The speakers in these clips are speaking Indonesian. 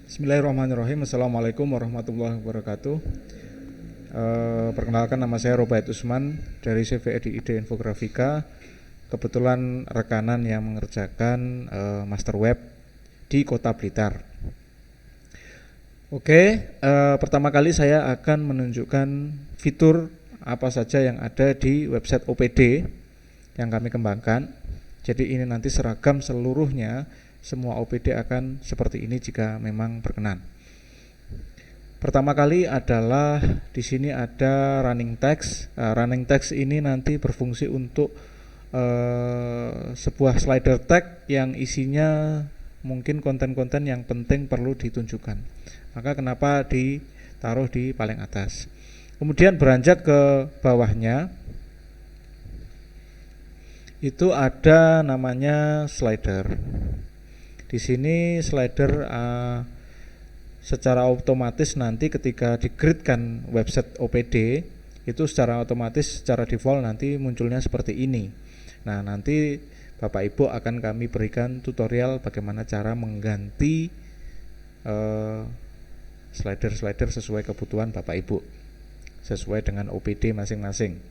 Bismillahirrahmanirrahim. Assalamualaikum warahmatullahi wabarakatuh. Perkenalkan, nama saya Robaid Usman dari CVEDID Infografika. Kebetulan rekanan yang mengerjakan master web di Kota Blitar. Oke, pertama kali saya akan menunjukkan fitur apa saja yang ada di website OPD yang kami kembangkan. Jadi ini nanti seragam seluruhnya. Semua OPD akan seperti ini jika memang berkenan. Pertama kali adalah di sini ada running text. Running text ini nanti berfungsi untuk sebuah slider tag yang isinya mungkin konten-konten yang penting perlu ditunjukkan. Maka kenapa ditaruh di paling atas. Kemudian beranjak ke bawahnya, itu ada namanya slider. Di sini slider secara otomatis nanti ketika di-gridkan website OPD itu secara otomatis, secara default nanti munculnya seperti ini. Nah, nanti Bapak Ibu akan kami berikan tutorial bagaimana cara mengganti slider-slider sesuai kebutuhan Bapak Ibu, sesuai dengan OPD masing-masing.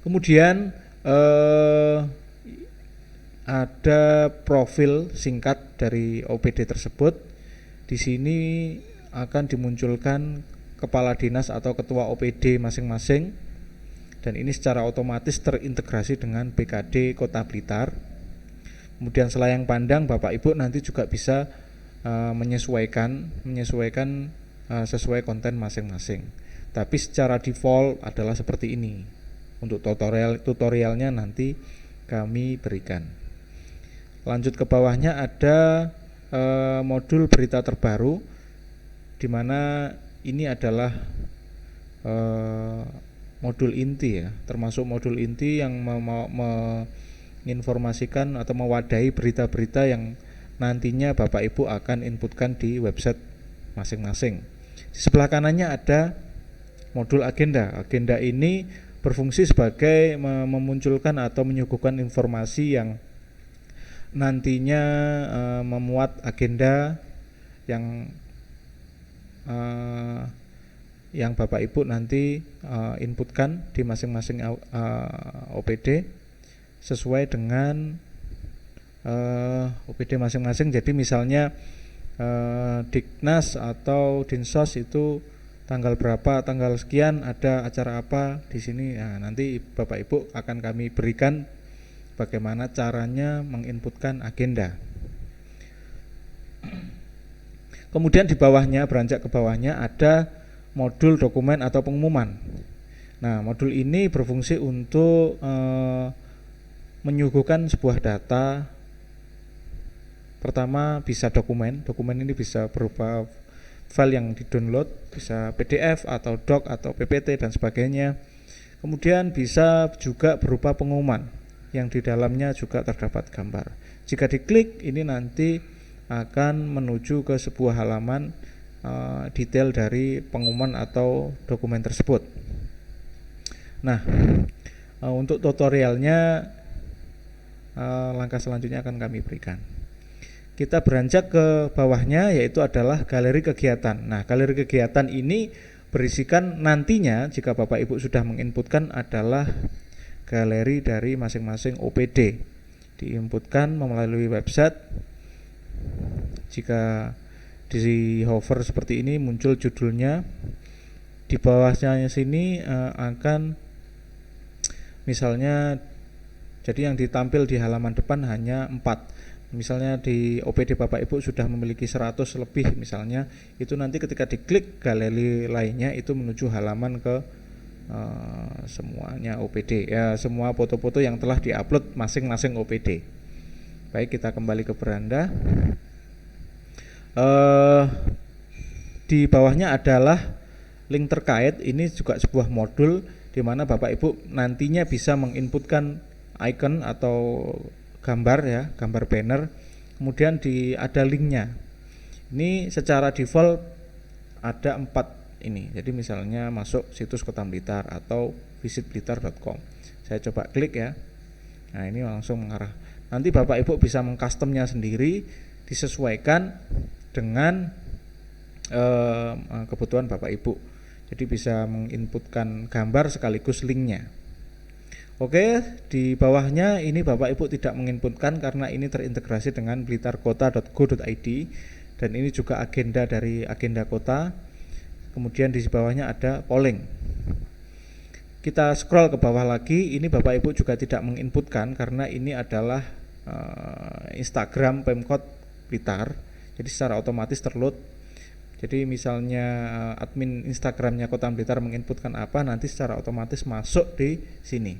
Kemudian ada profil singkat dari OPD tersebut. Di sini akan dimunculkan kepala dinas atau ketua OPD masing-masing, dan ini secara otomatis terintegrasi dengan BKD Kota Blitar. Kemudian selayang pandang Bapak Ibu nanti juga bisa menyesuaikan sesuai konten masing-masing. Tapi secara default adalah seperti ini. Untuk tutorialnya nanti kami berikan. Lanjut ke bawahnya ada modul berita terbaru, di mana ini adalah modul inti ya, termasuk modul inti yang menginformasikan atau mewadahi berita-berita yang nantinya Bapak Ibu akan inputkan di website masing-masing. Di sebelah kanannya ada modul agenda. Agenda ini berfungsi sebagai memunculkan atau menyuguhkan informasi yang nantinya memuat agenda yang Bapak Ibu nanti inputkan di masing-masing OPD sesuai dengan OPD masing-masing. Jadi misalnya Diknas atau Dinsos itu tanggal berapa, tanggal sekian ada acara apa di sini. Nah, nanti Bapak Ibu akan kami berikan bagaimana caranya menginputkan agenda. Kemudian di bawahnya, beranjak ke bawahnya ada modul dokumen atau pengumuman. Nah, modul ini berfungsi untuk menyuguhkan sebuah data. Pertama bisa dokumen ini bisa berupa file yang di-download, bisa PDF atau doc atau PPT dan sebagainya. Kemudian bisa juga berupa pengumuman yang di dalamnya juga terdapat gambar. Jika diklik, ini nanti akan menuju ke sebuah halaman detail dari pengumuman atau dokumen tersebut. Nah, untuk tutorialnya langkah selanjutnya akan kami berikan. Kita beranjak ke bawahnya, yaitu adalah galeri kegiatan. Nah, galeri kegiatan ini berisikan nantinya jika Bapak Ibu sudah menginputkan adalah galeri dari masing-masing OPD, diinputkan melalui website. Jika di hover seperti ini muncul judulnya. Di bawahnya sini akan misalnya, jadi yang ditampil di halaman depan hanya 4. Misalnya di OPD Bapak Ibu sudah memiliki 100 lebih misalnya, itu nanti ketika diklik galeri lainnya itu menuju halaman ke semuanya OPD ya, semua foto-foto yang telah diupload masing-masing OPD. Baik, kita kembali ke beranda. Di bawahnya adalah link terkait. Ini juga sebuah modul di mana Bapak Ibu nantinya bisa menginputkan icon atau gambar ya, gambar banner. Kemudian ada linknya. Ini secara default ada 4 ini. Jadi misalnya masuk situs Kota Blitar atau visitblitar.com. Saya coba klik ya. Nah, ini langsung mengarah. Nanti Bapak Ibu bisa mengcustomnya sendiri, disesuaikan dengan kebutuhan Bapak Ibu. Jadi bisa menginputkan gambar sekaligus linknya. Oke, di bawahnya ini Bapak Ibu tidak menginputkan karena ini terintegrasi dengan blitarkota.go.id, dan ini juga agenda dari agenda kota. Kemudian di bawahnya ada polling. Kita scroll ke bawah lagi, ini Bapak Ibu juga tidak menginputkan karena ini adalah Instagram Pemkot Blitar. Jadi secara otomatis terload. Jadi misalnya admin Instagramnya Kota Blitar menginputkan apa, nanti secara otomatis masuk di sini.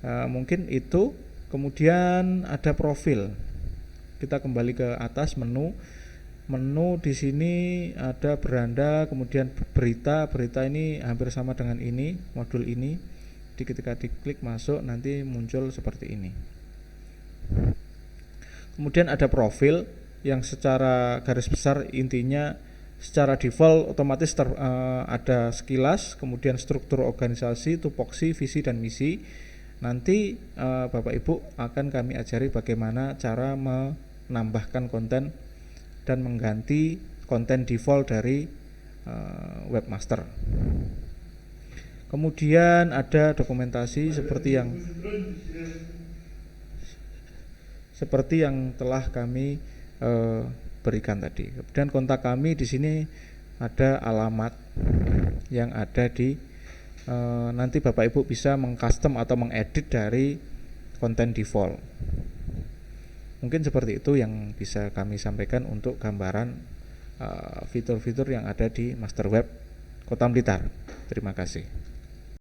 Mungkin itu. Kemudian ada profil. Kita kembali ke atas menu. Menu di sini ada beranda, kemudian berita. Berita ini hampir sama dengan ini, modul ini. Jadi ketika diklik masuk nanti muncul seperti ini. Kemudian ada profil yang secara garis besar intinya secara default otomatis ada sekilas, kemudian struktur organisasi, tupoksi, visi dan misi. Nanti Bapak Ibu akan kami ajari bagaimana cara menambahkan konten dan mengganti konten default dari webmaster. Kemudian ada dokumentasi seperti yang telah kami berikan tadi. Kemudian kontak kami di sini ada alamat yang ada di nanti Bapak Ibu bisa mengcustom atau mengedit dari konten default. Mungkin seperti itu yang bisa kami sampaikan untuk gambaran fitur-fitur yang ada di master web Kota Blitar. Terima kasih.